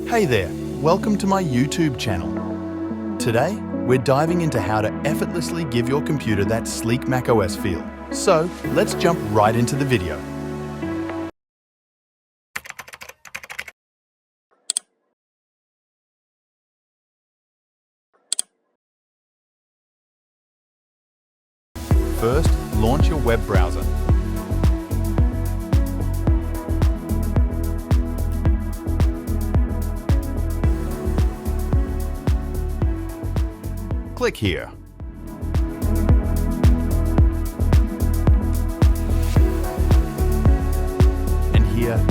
Hey there, welcome to my YouTube channel. Today, we're diving into how to effortlessly give your computer that sleek macOS feel. So, let's jump right into the video. First, launch your web browser. Click here. And here.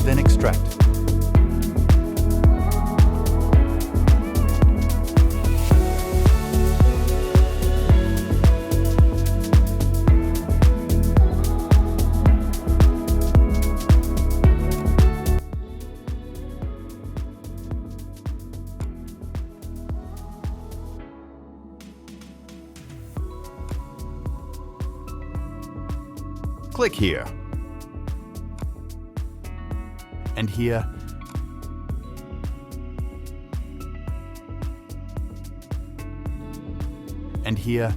Then extract. Click here. And here. And here.